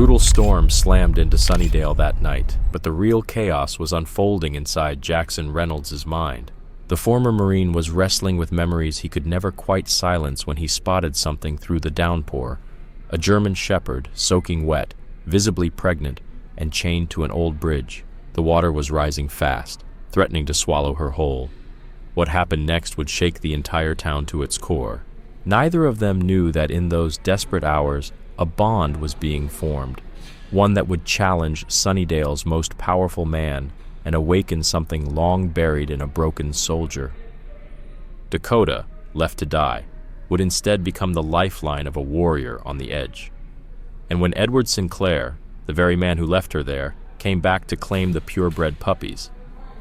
brutal storm slammed into Sunnydale that night, but the real chaos was unfolding inside Jackson Reynolds' mind. The former Marine was wrestling with memories he could never quite silence when he spotted something through the downpour. A German shepherd, soaking wet, visibly pregnant, and chained to an old bridge. The water was rising fast, threatening to swallow her whole. What happened next would shake the entire town to its core. Neither of them knew that in those desperate hours, a bond was being formed, one that would challenge Sunnydale's most powerful man and awaken something long buried in a broken soldier. Dakota, left to die, would instead become the lifeline of a warrior on the edge. And when Edward Sinclair, the very man who left her there, came back to claim the purebred puppies,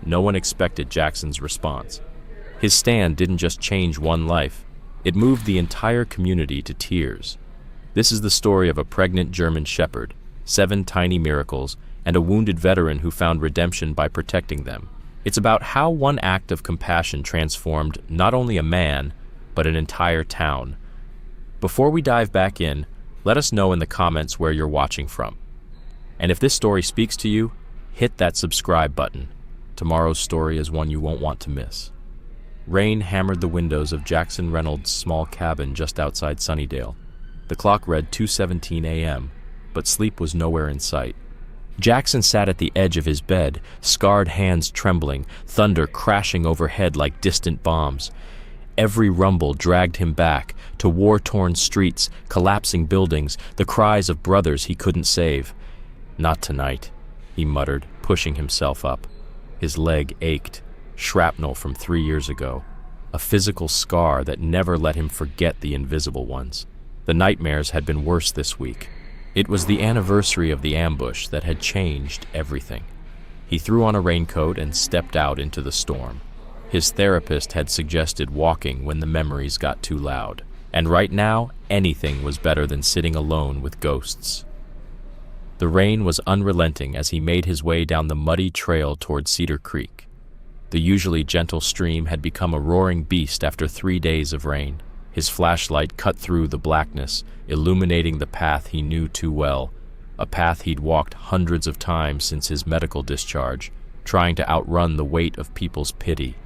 no one expected Jackson's response. His stand didn't just change one life, it moved the entire community to tears. This is the story of a pregnant German shepherd, 7 tiny miracles, and a wounded veteran who found redemption by protecting them. It's about how one act of compassion transformed not only a man, but an entire town. Before we dive back in, let us know in the comments where you're watching from. And if this story speaks to you, hit that subscribe button. Tomorrow's story is one you won't want to miss. Rain hammered the windows of Jackson Reynolds' small cabin just outside Sunnydale. The clock read 2:17 a.m., but sleep was nowhere in sight. Jackson sat at the edge of his bed, scarred hands trembling, thunder crashing overhead like distant bombs. Every rumble dragged him back to war-torn streets, collapsing buildings, the cries of brothers he couldn't save. "Not tonight," he muttered, pushing himself up. His leg ached, shrapnel from 3 years ago, a physical scar that never let him forget the invisible ones. The nightmares had been worse this week. It was the anniversary of the ambush that had changed everything. He threw on a raincoat and stepped out into the storm. His therapist had suggested walking when the memories got too loud. And right now, anything was better than sitting alone with ghosts. The rain was unrelenting as he made his way down the muddy trail toward Cedar Creek. The usually gentle stream had become a roaring beast after 3 days of rain. His flashlight cut through the blackness, illuminating the path he knew too well, a path he'd walked hundreds of times since his medical discharge, trying to outrun the weight of people's pity.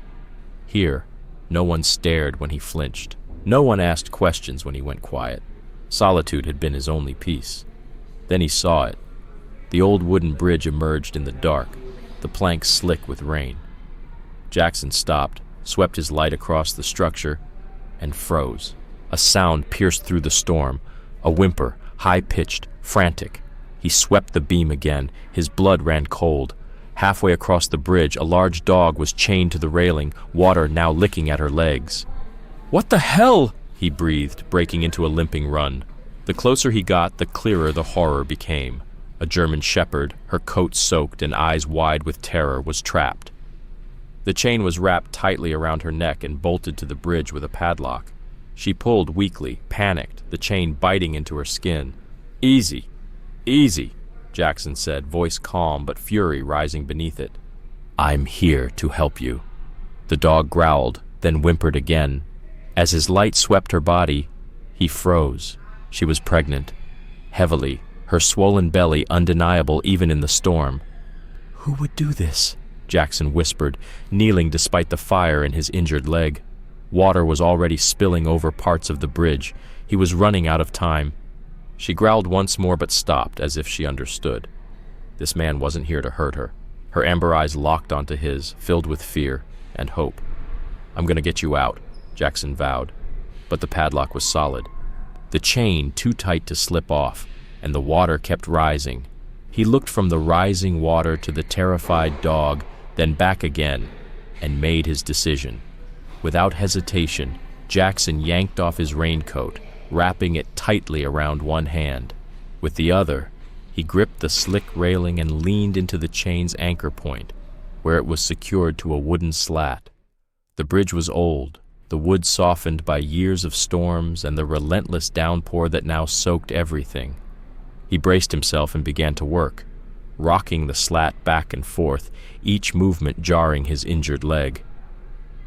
Here, no one stared when he flinched. No one asked questions when he went quiet. Solitude had been his only peace. Then he saw it. The old wooden bridge emerged in the dark, the planks slick with rain. Jackson stopped, swept his light across the structure, and froze. A sound pierced through the storm, a whimper, high-pitched, frantic. He swept the beam again, his blood ran cold. Halfway across the bridge, a large dog was chained to the railing, water now licking at her legs. "What the hell?" he breathed, breaking into a limping run. The closer he got, the clearer the horror became. A German shepherd, her coat soaked and eyes wide with terror, was trapped. The chain was wrapped tightly around her neck and bolted to the bridge with a padlock. She pulled weakly, panicked, the chain biting into her skin. "Easy, easy," Jackson said, voice calm but fury rising beneath it. "I'm here to help you." The dog growled, then whimpered again. As his light swept her body, he froze. She was pregnant, heavily, her swollen belly undeniable even in the storm. "Who would do this?" Jackson whispered, kneeling despite the fire in his injured leg. Water was already spilling over parts of the bridge. He was running out of time. She growled once more but stopped, as if she understood. This man wasn't here to hurt her. Her amber eyes locked onto his, filled with fear and hope. "I'm gonna get you out," Jackson vowed. But the padlock was solid. The chain too tight to slip off, and the water kept rising. He looked from the rising water to the terrified dog, then back again, and made his decision. Without hesitation, Jackson yanked off his raincoat, wrapping it tightly around one hand. With the other, he gripped the slick railing and leaned into the chain's anchor point, where it was secured to a wooden slat. The bridge was old, the wood softened by years of storms and the relentless downpour that now soaked everything. He braced himself and began to work, rocking the slat back and forth, each movement jarring his injured leg.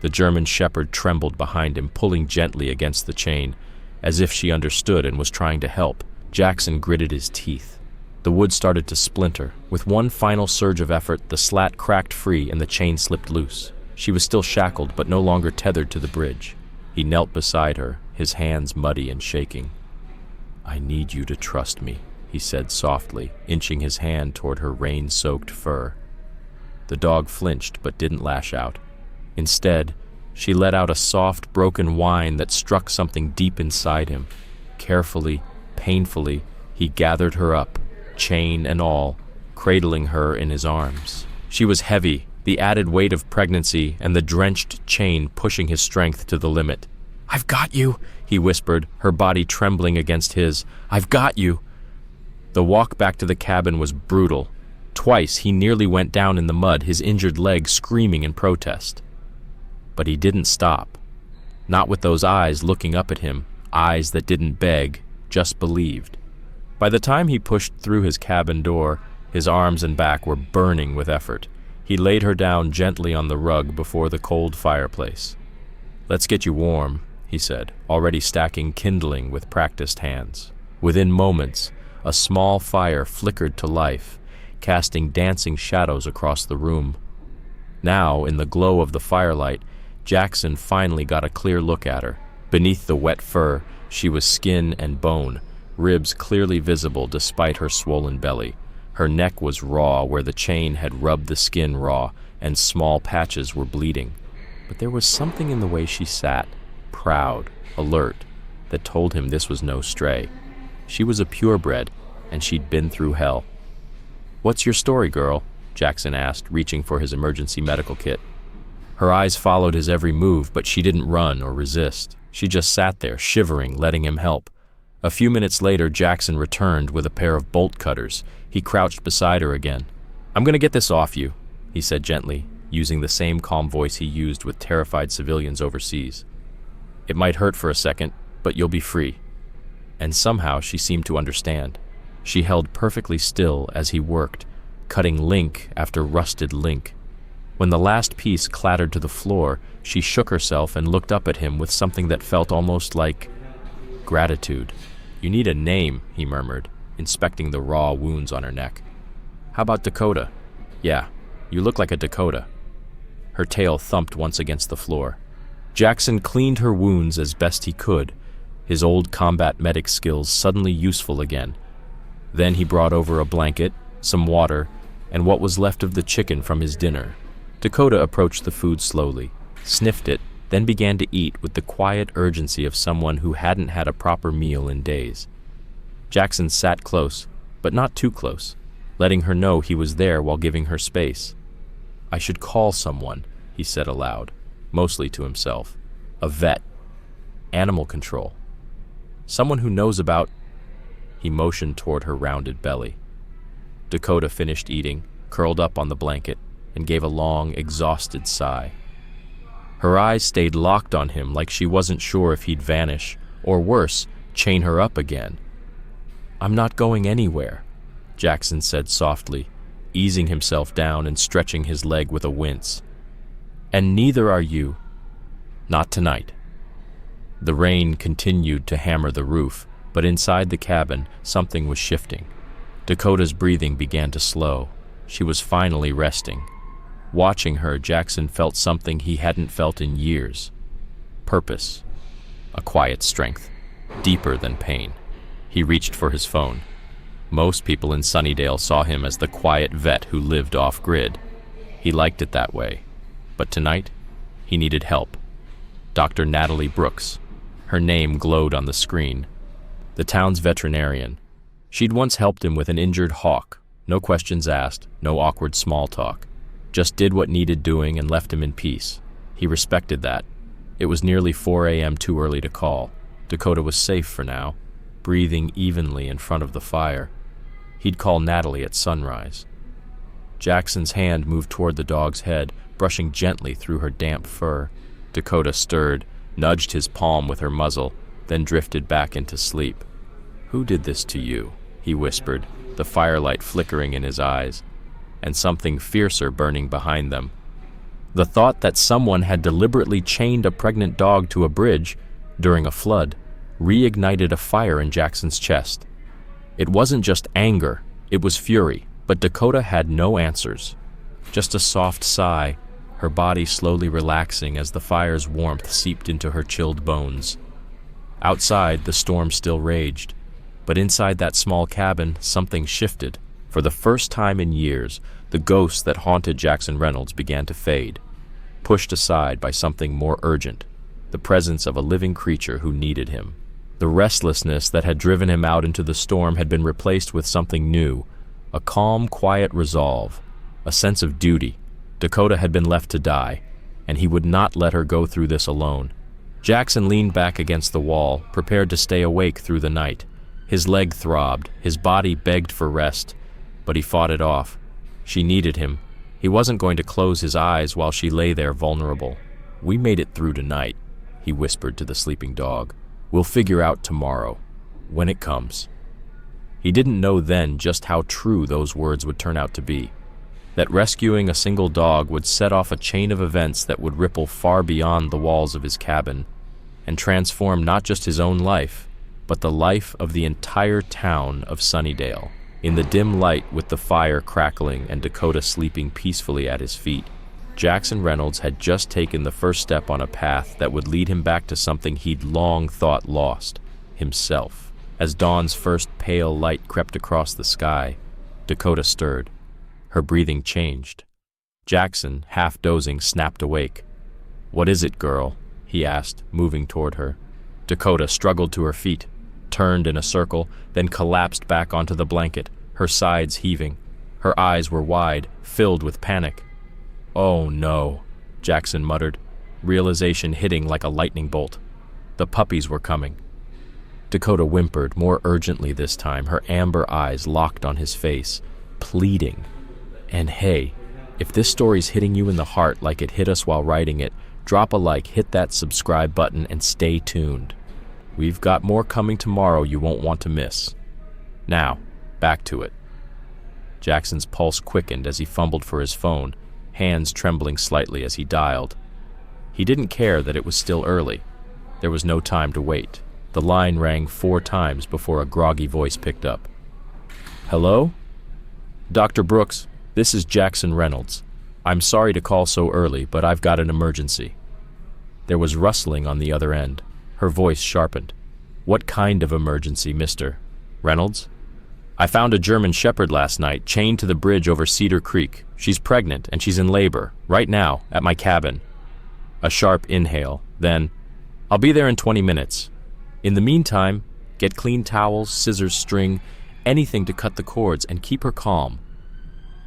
The German shepherd trembled behind him, pulling gently against the chain, as if she understood and was trying to help. Jackson gritted his teeth. The wood started to splinter. With one final surge of effort, the slat cracked free and the chain slipped loose. She was still shackled, but no longer tethered to the bridge. He knelt beside her, his hands muddy and shaking. "I need you to trust me," he said softly, inching his hand toward her rain-soaked fur. The dog flinched but didn't lash out. Instead, she let out a soft, broken whine that struck something deep inside him. Carefully, painfully, he gathered her up, chain and all, cradling her in his arms. She was heavy, the added weight of pregnancy and the drenched chain pushing his strength to the limit. "I've got you," he whispered, her body trembling against his. "I've got you." The walk back to the cabin was brutal. Twice he nearly went down in the mud, his injured leg screaming in protest. But he didn't stop. Not with those eyes looking up at him, eyes that didn't beg, just believed. By the time he pushed through his cabin door, his arms and back were burning with effort. He laid her down gently on the rug before the cold fireplace. "Let's get you warm," he said, already stacking kindling with practiced hands. Within moments, a small fire flickered to life, casting dancing shadows across the room. Now, in the glow of the firelight, Jackson finally got a clear look at her. Beneath the wet fur, she was skin and bone, ribs clearly visible despite her swollen belly. Her neck was raw where the chain had rubbed the skin raw, and small patches were bleeding. But there was something in the way she sat, proud, alert, that told him this was no stray. She was a purebred, and she'd been through hell. "What's your story, girl?" Jackson asked, reaching for his emergency medical kit. Her eyes followed his every move, but she didn't run or resist. She just sat there, shivering, letting him help. A few minutes later, Jackson returned with a pair of bolt cutters. He crouched beside her again. "I'm gonna get this off you," he said gently, using the same calm voice he used with terrified civilians overseas. "It might hurt for a second, but you'll be free." And somehow she seemed to understand. She held perfectly still as he worked, cutting link after rusted link. When the last piece clattered to the floor, she shook herself and looked up at him with something that felt almost like gratitude. "You need a name," he murmured, inspecting the raw wounds on her neck. "How about Dakota?" "Yeah, you look like a Dakota." Her tail thumped once against the floor. Jackson cleaned her wounds as best he could, his old combat medic skills suddenly useful again. Then he brought over a blanket, some water, and what was left of the chicken from his dinner. Dakota approached the food slowly, sniffed it, then began to eat with the quiet urgency of someone who hadn't had a proper meal in days. Jackson sat close, but not too close, letting her know he was there while giving her space. "I should call someone," he said aloud, mostly to himself. "A vet. Animal control. Someone who knows about—" He motioned toward her rounded belly. Dakota finished eating, curled up on the blanket, and gave a long, exhausted sigh. Her eyes stayed locked on him like she wasn't sure if he'd vanish, or worse, chain her up again. "I'm not going anywhere," Jackson said softly, easing himself down and stretching his leg with a wince. "And neither are you. Not tonight." The rain continued to hammer the roof, but inside the cabin, something was shifting. Dakota's breathing began to slow. She was finally resting. Watching her, Jackson felt something he hadn't felt in years. Purpose. A quiet strength, deeper than pain. He reached for his phone. Most people in Sunnydale saw him as the quiet vet who lived off-grid. He liked it that way. But tonight, he needed help. Dr. Natalie Brooks. Her name glowed on the screen. The town's veterinarian. She'd once helped him with an injured hawk. No questions asked, no awkward small talk. Just did what needed doing and left him in peace. He respected that. It was nearly 4 a.m. too early to call. Dakota was safe for now, breathing evenly in front of the fire. He'd call Natalie at sunrise. Jackson's hand moved toward the dog's head, brushing gently through her damp fur. Dakota stirred, nudged his palm with her muzzle, then drifted back into sleep. "Who did this to you?" he whispered, the firelight flickering in his eyes, and something fiercer burning behind them. The thought that someone had deliberately chained a pregnant dog to a bridge during a flood reignited a fire in Jackson's chest. It wasn't just anger, It was fury, but Dakota had no answers. Just a soft sigh, her body slowly relaxing as the fire's warmth seeped into her chilled bones. Outside, the storm still raged, but inside that small cabin, something shifted. For the first time in years, the ghost that haunted Jackson Reynolds began to fade, pushed aside by something more urgent, the presence of a living creature who needed him. The restlessness that had driven him out into the storm had been replaced with something new, a calm, quiet resolve, a sense of duty. Dakota had been left to die, and he would not let her go through this alone. Jackson leaned back against the wall, prepared to stay awake through the night. His leg throbbed, his body begged for rest, but he fought it off. She needed him. He wasn't going to close his eyes while she lay there vulnerable. "We made it through tonight," he whispered to the sleeping dog. "We'll figure out tomorrow, when it comes." He didn't know then just how true those words would turn out to be. That rescuing a single dog would set off a chain of events that would ripple far beyond the walls of his cabin and transform not just his own life, but the life of the entire town of Sunnydale. In the dim light, with the fire crackling and Dakota sleeping peacefully at his feet, Jackson Reynolds had just taken the first step on a path that would lead him back to something he'd long thought lost, himself. As dawn's first pale light crept across the sky, Dakota stirred. Her breathing changed. Jackson, half dozing, snapped awake. "What is it, girl?" he asked, moving toward her. Dakota struggled to her feet, turned in a circle, then collapsed back onto the blanket, her sides heaving. Her eyes were wide, filled with panic. "Oh no," Jackson muttered, realization hitting like a lightning bolt. The puppies were coming. Dakota whimpered, more urgently this time, her amber eyes locked on his face, pleading. And hey, if this story's hitting you in the heart like it hit us while writing it, drop a like, hit that subscribe button, and stay tuned. We've got more coming tomorrow you won't want to miss. Now, back to it. Jackson's pulse quickened as he fumbled for his phone, hands trembling slightly as he dialed. He didn't care that it was still early. There was no time to wait. The line rang 4 times before a groggy voice picked up. "Hello? Dr. Brooks, this is Jackson Reynolds. I'm sorry to call so early, but I've got an emergency." There was rustling on the other end. Her voice sharpened. "What kind of emergency, Mr. Reynolds?" "I found a German Shepherd last night, chained to the bridge over Cedar Creek. She's pregnant, and she's in labor, right now, at my cabin." A sharp inhale, then, "I'll be there in 20 minutes. In the meantime, get clean towels, scissors, string, anything to cut the cords, and keep her calm."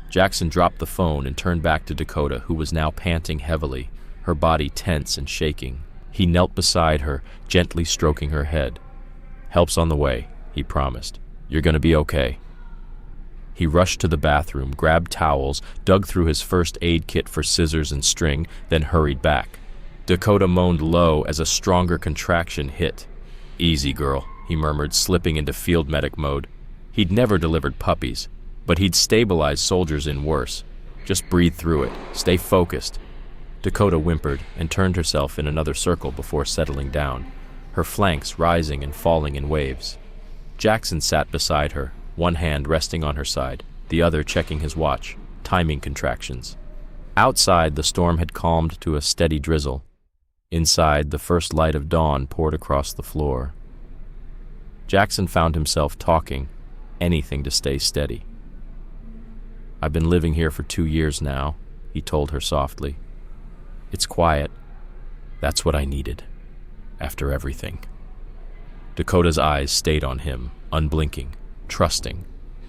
Jackson dropped the phone and turned back to Dakota, who was now panting heavily, her body tense and shaking. He knelt beside her, gently stroking her head. "Help's on the way," he promised. "You're gonna be okay." He rushed to the bathroom, grabbed towels, dug through his first aid kit for scissors and string, then hurried back. Dakota moaned low as a stronger contraction hit. "Easy, girl," he murmured, slipping into field medic mode. He'd never delivered puppies, but he'd stabilized soldiers in worse. "Just breathe through it. Stay focused." Dakota whimpered and turned herself in another circle before settling down, her flanks rising and falling in waves. Jackson sat beside her, one hand resting on her side, the other checking his watch, timing contractions. Outside, the storm had calmed to a steady drizzle. Inside, the first light of dawn poured across the floor. Jackson found himself talking, anything to stay steady. "I've been living here for 2 years now," he told her softly. "It's quiet. That's what I needed, after everything." Dakota's eyes stayed on him, unblinking, trusting.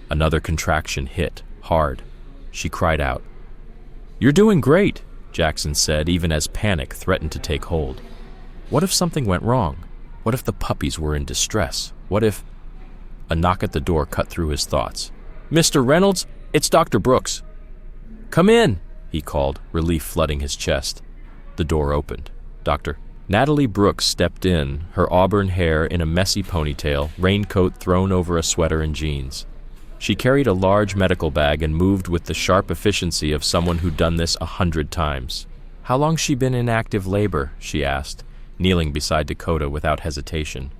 Another contraction hit, hard. She cried out. "You're doing great," Jackson said, even as panic threatened to take hold. What if something went wrong? What if the puppies were in distress? What if... A knock at the door cut through his thoughts. "Mr. Reynolds, it's Dr. Brooks." "Come in," he called, relief flooding his chest. The door opened. Dr. Natalie Brooks stepped in, her auburn hair in a messy ponytail, raincoat thrown over a sweater and jeans. She carried a large medical bag and moved with the sharp efficiency of someone who'd done this 100 times. "How long's she been in active labor?" she asked, kneeling beside Dakota without hesitation.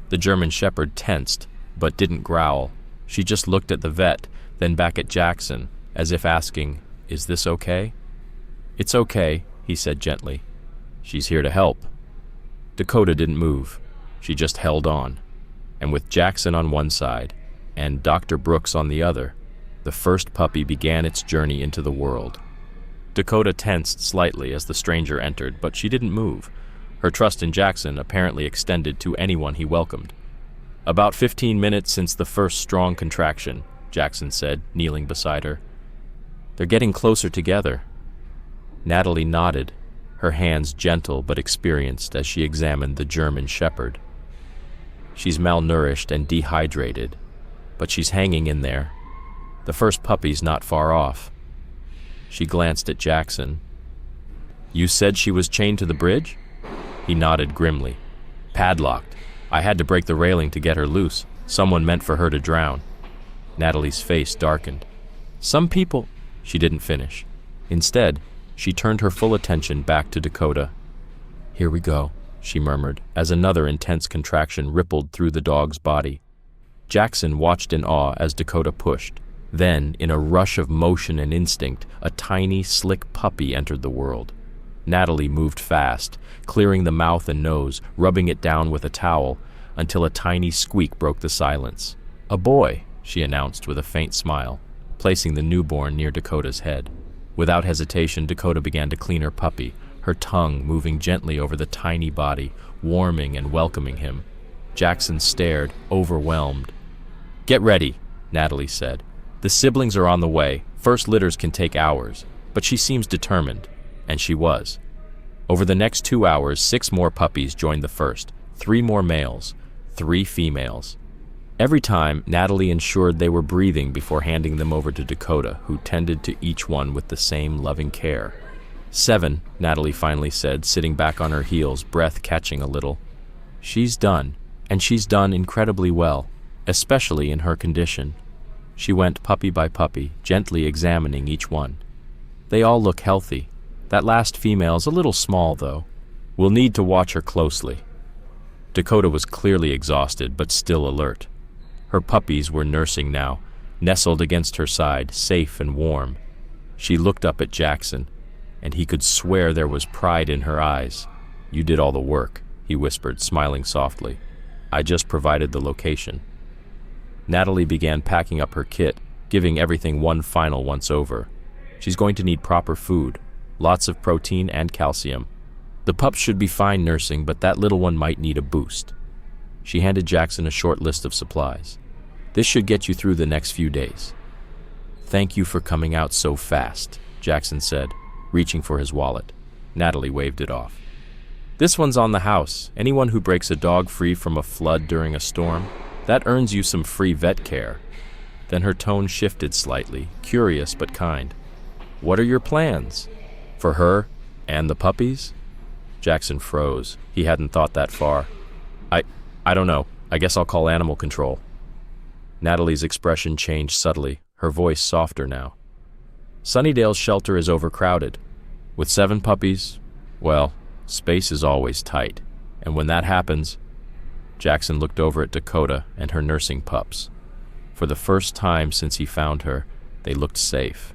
The German Shepherd tensed, but didn't growl. She just looked at the vet, then back at Jackson, as if asking, "Is this okay?" "It's okay," he said gently. "She's here to help." Dakota didn't move. She just held on. And with Jackson on one side and Dr. Brooks on the other, the first puppy began its journey into the world. Dakota tensed slightly as the stranger entered, but she didn't move. Her trust in Jackson apparently extended to anyone he welcomed. "About 15 minutes since the first strong contraction," Jackson said, kneeling beside her. "They're getting closer together." Natalie nodded, her hands gentle but experienced as she examined the German shepherd. "She's malnourished and dehydrated, but she's hanging in there. The first puppy's not far off." She glanced at Jackson. "You said she was chained to the bridge?" He nodded grimly. "Padlocked. I had to break the railing to get her loose. Someone meant for her to drown." Natalie's face darkened. "Some people—" She didn't finish. Instead, she turned her full attention back to Dakota. "Here we go," she murmured, as another intense contraction rippled through the dog's body. Jackson watched in awe as Dakota pushed. Then, in a rush of motion and instinct, a tiny, slick puppy entered the world. Natalie moved fast, clearing the mouth and nose, rubbing it down with a towel, until a tiny squeak broke the silence. "A boy," she announced with a faint smile, placing the newborn near Dakota's head. Without hesitation, Dakota began to clean her puppy, her tongue moving gently over the tiny body, warming and welcoming him. Jackson stared, overwhelmed. "Get ready," Natalie said. "The siblings are on the way. First litters can take hours, but she seems determined." And she was. Over the next 2 hours, 6 more puppies joined the first, 3 more males, 3 females. Every time, Natalie ensured they were breathing before handing them over to Dakota, who tended to each one with the same loving care. 7, Natalie finally said, sitting back on her heels, breath catching a little. "She's done, and she's done incredibly well, especially in her condition." She went puppy by puppy, gently examining each one. "They all look healthy. That last female's a little small, though. We'll need to watch her closely." Dakota was clearly exhausted, but still alert. Her puppies were nursing now, nestled against her side, safe and warm. She looked up at Jackson, and he could swear there was pride in her eyes. "You did all the work," he whispered, smiling softly. "I just provided the location." Natalie began packing up her kit, giving everything one final once-over. She's going to need proper food, lots of protein and calcium. The pups should be fine nursing, but that little one might need a boost. She handed Jackson a short list of supplies. "This should get you through the next few days." "Thank you for coming out so fast," Jackson said, reaching for his wallet. Natalie waved it off. "This one's on the house. Anyone who breaks a dog free from a flood during a storm, that earns you some free vet care." Then her tone shifted slightly, curious but kind. "What are your plans? For her and the puppies?" Jackson froze. He hadn't thought that far. I don't know. I guess I'll call animal control." Natalie's expression changed subtly, her voice softer now. "Sunnydale's shelter is overcrowded. With 7 puppies, well, space is always tight. And when that happens—" Jackson looked over at Dakota and her nursing pups. For the first time since he found her, they looked safe.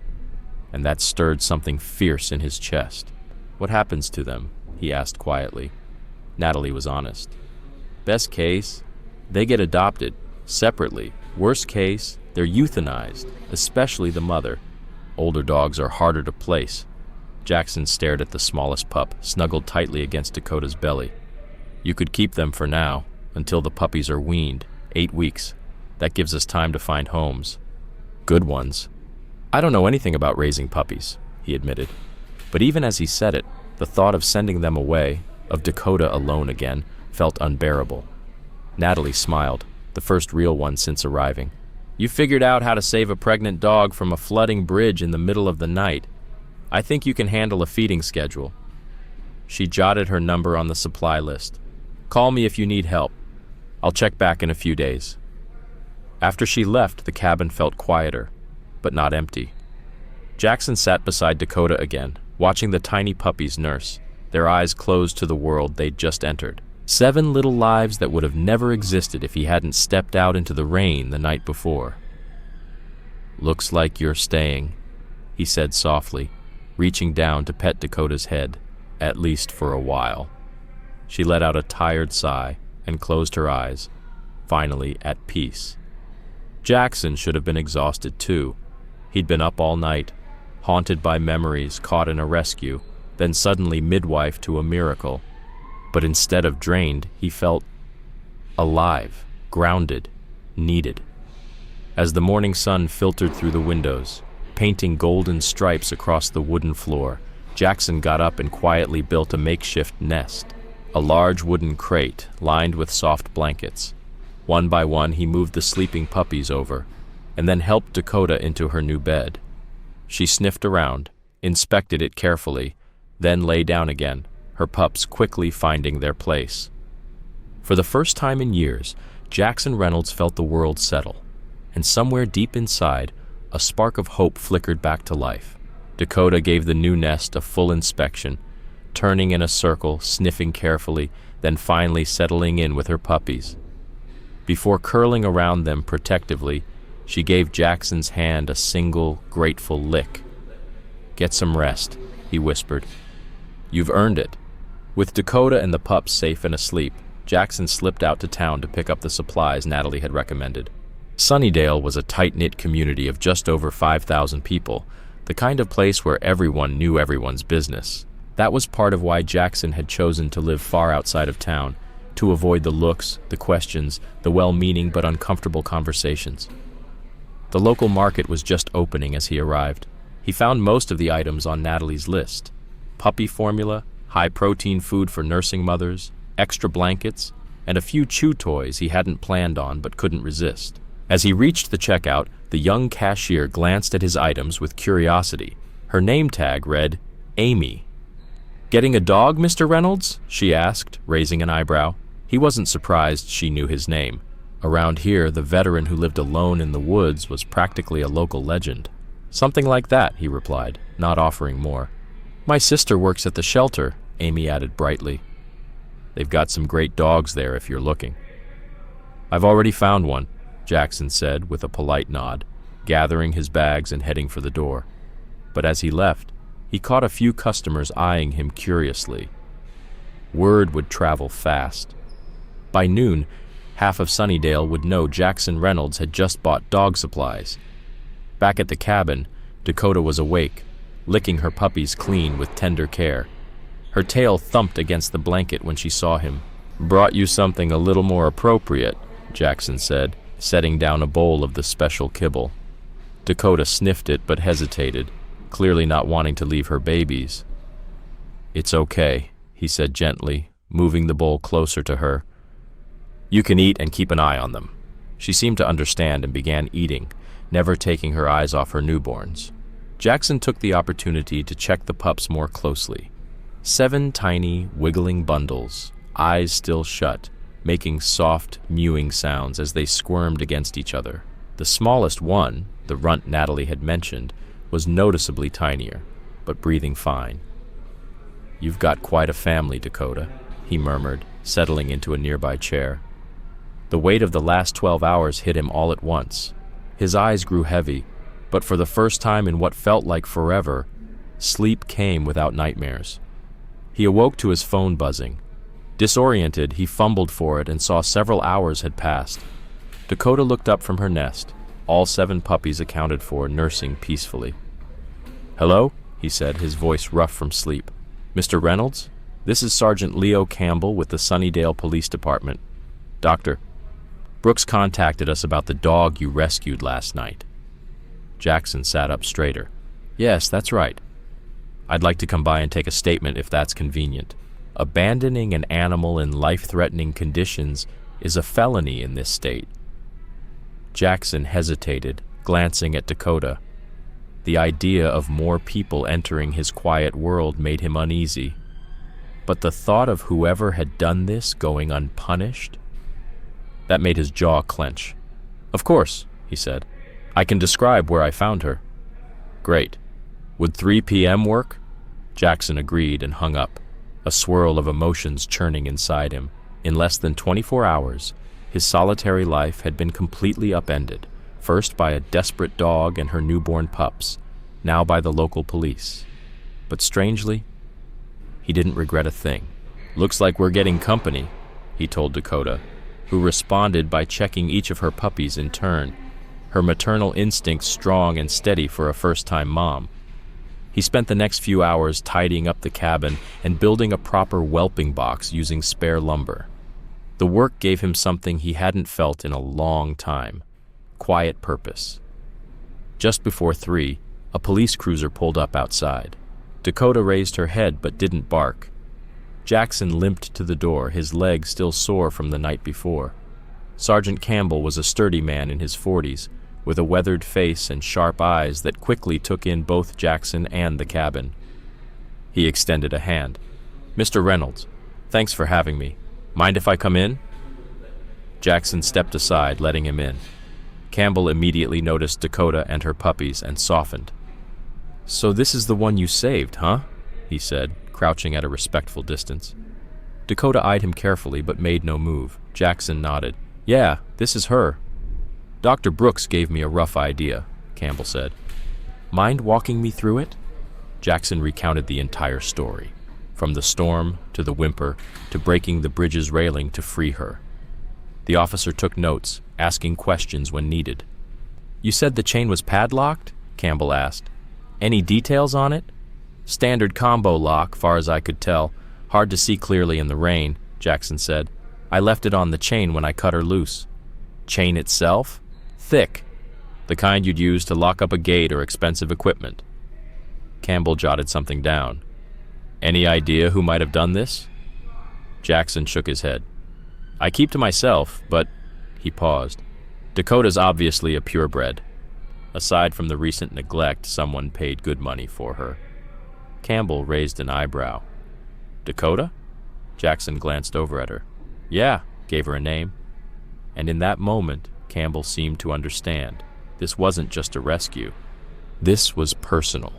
And that stirred something fierce in his chest. "What happens to them?" he asked quietly. Natalie was honest. "Best case, they get adopted, separately. Worst case, they're euthanized, especially the mother. Older dogs are harder to place." Jackson stared at the smallest pup, snuggled tightly against Dakota's belly. "You could keep them for now, until the puppies are weaned, 8 weeks. That gives us time to find homes. Good ones." "I don't know anything about raising puppies," he admitted. But even as he said it, the thought of sending them away, of Dakota alone again, felt unbearable. Natalie smiled, the first real one since arriving. "You figured out how to save a pregnant dog from a flooding bridge in the middle of the night. I think you can handle a feeding schedule." She jotted her number on the supply list. "Call me if you need help. I'll check back in a few days." After she left, the cabin felt quieter, but not empty. Jackson sat beside Dakota again, watching the tiny puppies nurse, their eyes closed to the world they'd just entered. 7 little lives that would have never existed if he hadn't stepped out into the rain the night before. "Looks like you're staying," he said softly, reaching down to pet Dakota's head, "at least for a while." She let out a tired sigh and closed her eyes, finally at peace. Jackson should have been exhausted too. He'd been up all night, haunted by memories, caught in a rescue, then suddenly midwife to a miracle. But instead of drained, he felt alive, grounded, needed. As the morning sun filtered through the windows, painting golden stripes across the wooden floor, Jackson got up and quietly built a makeshift nest, a large wooden crate lined with soft blankets. One by one, he moved the sleeping puppies over, and then helped Dakota into her new bed. She sniffed around, inspected it carefully, then lay down again, her pups quickly finding their place. For the first time in years, Jackson Reynolds felt the world settle, and somewhere deep inside, a spark of hope flickered back to life. Dakota gave the new nest a full inspection, turning in a circle, sniffing carefully, then finally settling in with her puppies. Before curling around them protectively, she gave Jackson's hand a single, grateful lick. "Get some rest," he whispered. "You've earned it." With Dakota and the pups safe and asleep, Jackson slipped out to town to pick up the supplies Natalie had recommended. Sunnydale was a tight-knit community of just over 5,000 people, the kind of place where everyone knew everyone's business. That was part of why Jackson had chosen to live far outside of town, to avoid the looks, the questions, the well-meaning but uncomfortable conversations. The local market was just opening as he arrived. He found most of the items on Natalie's list: puppy formula, high-protein food for nursing mothers, extra blankets, and a few chew toys he hadn't planned on but couldn't resist. As he reached the checkout, the young cashier glanced at his items with curiosity. Her name tag read, Amy. "Getting a dog, Mr. Reynolds?" she asked, raising an eyebrow. He wasn't surprised she knew his name. Around here, the veteran who lived alone in the woods was practically a local legend. "Something like that," he replied, not offering more. "My sister works at the shelter," Amy added brightly. "They've got some great dogs there if you're looking." "I've already found one," Jackson said with a polite nod, gathering his bags and heading for the door. But as he left, he caught a few customers eyeing him curiously. Word would travel fast. By noon, half of Sunnydale would know Jackson Reynolds had just bought dog supplies. Back at the cabin, Dakota was awake, licking her puppies clean with tender care. Her tail thumped against the blanket when she saw him. "Brought you something a little more appropriate," Jackson said, setting down a bowl of the special kibble. Dakota sniffed it but hesitated, clearly not wanting to leave her babies. "It's okay," he said gently, moving the bowl closer to her. "You can eat and keep an eye on them." She seemed to understand and began eating, never taking her eyes off her newborns. Jackson took the opportunity to check the pups more closely. 7 tiny, wiggling bundles, eyes still shut, making soft, mewing sounds as they squirmed against each other. The smallest one, the runt Natalie had mentioned, was noticeably tinier, but breathing fine. "You've got quite a family, Dakota," he murmured, settling into a nearby chair. The weight of the last 12 hours hit him all at once. His eyes grew heavy, but for the first time in what felt like forever, sleep came without nightmares. He awoke to his phone buzzing. Disoriented, he fumbled for it and saw several hours had passed. Dakota looked up from her nest, all 7 puppies accounted for, nursing peacefully. "Hello?" he said, his voice rough from sleep. "Mr. Reynolds? This is Sergeant Leo Campbell with the Sunnydale Police Department. Doctor, Brooks contacted us about the dog you rescued last night." Jackson sat up straighter. "Yes, that's right. I'd like to come by and take a statement if that's convenient. Abandoning an animal in life-threatening conditions is a felony in this state." Jackson hesitated, glancing at Dakota. The idea of more people entering his quiet world made him uneasy. But the thought of whoever had done this going unpunished? That made his jaw clench. "Of course," he said. "I can describe where I found her." "Great. Would 3 p.m. work?" Jackson agreed and hung up, a swirl of emotions churning inside him. In less than 24 hours, his solitary life had been completely upended. first by a desperate dog and her newborn pups, now by the local police. But strangely, he didn't regret a thing. "Looks like we're getting company," he told Dakota, who responded by checking each of her puppies in turn, her maternal instincts strong and steady for a first-time mom. He spent the next few hours tidying up the cabin and building a proper whelping box using spare lumber. The work gave him something he hadn't felt in a long time: quiet purpose. Just before 3, a police cruiser pulled up outside. Dakota raised her head but didn't bark. Jackson limped to the door, his leg still sore from the night before. Sergeant Campbell was a sturdy man in his 40s, with a weathered face and sharp eyes that quickly took in both Jackson and the cabin. He extended a hand. "Mr. Reynolds, thanks for having me. Mind if I come in?" Jackson stepped aside, letting him in. Campbell immediately noticed Dakota and her puppies and softened. "So this is the one you saved, huh?" he said, crouching at a respectful distance. Dakota eyed him carefully but made no move. Jackson nodded. "Yeah, this is her. Dr. Brooks gave me a rough idea," Campbell said. "Mind walking me through it?" Jackson recounted the entire story, from the storm to the whimper to breaking the bridge's railing to free her. The officer took notes, asking questions when needed. "You said the chain was padlocked?" Campbell asked. "Any details on it?" "Standard combo lock, far as I could tell. Hard to see clearly in the rain," Jackson said. "I left it on the chain when I cut her loose." "Chain itself?" "Thick. The kind you'd use to lock up a gate or expensive equipment." Campbell jotted something down. "Any idea who might have done this?" Jackson shook his head. "I keep to myself, but—" He paused. "Dakota's obviously a purebred. Aside from the recent neglect, someone paid good money for her." Campbell raised an eyebrow. "Dakota?" Jackson glanced over at her. "Yeah," gave her a name. And in that moment, Campbell seemed to understand. This wasn't just a rescue. This was personal.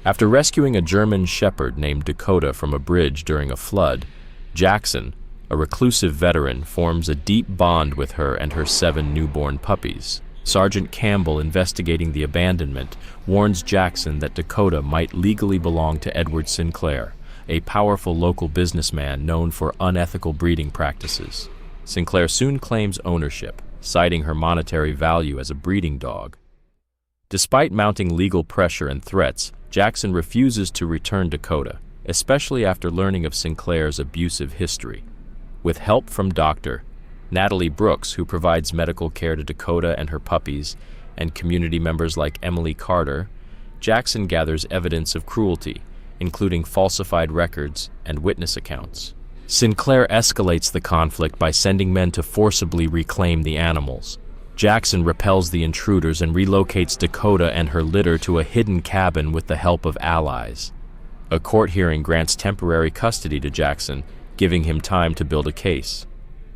After rescuing a German shepherd named Dakota from a bridge during a flood, Jackson, a reclusive veteran, forms a deep bond with her and her 7 newborn puppies. Sergeant Campbell, investigating the abandonment, warns Jackson that Dakota might legally belong to Edward Sinclair, a powerful local businessman known for unethical breeding practices. Sinclair soon claims ownership, citing her monetary value as a breeding dog. Despite mounting legal pressure and threats, Jackson refuses to return Dakota, especially after learning of Sinclair's abusive history. With help from Dr. Natalie Brooks, who provides medical care to Dakota and her puppies, and community members like Emily Carter, Jackson gathers evidence of cruelty, including falsified records and witness accounts. Sinclair escalates the conflict by sending men to forcibly reclaim the animals. Jackson repels the intruders and relocates Dakota and her litter to a hidden cabin with the help of allies. A court hearing grants temporary custody to Jackson, giving him time to build a case.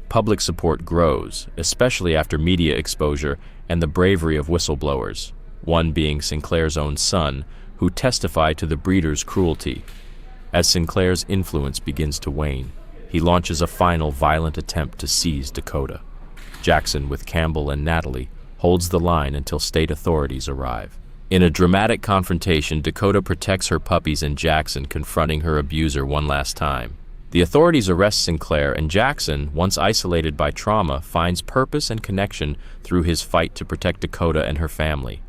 Public support grows, especially after media exposure and the bravery of whistleblowers, one being Sinclair's own son, who testified to the breeder's cruelty. As Sinclair's influence begins to wane, he launches a final violent attempt to seize Dakota. Jackson, with Campbell and Natalie, holds the line until state authorities arrive. In a dramatic confrontation, Dakota protects her puppies and Jackson, confronting her abuser one last time. The authorities arrest Sinclair, and Jackson, once isolated by trauma, finds purpose and connection through his fight to protect Dakota and her family.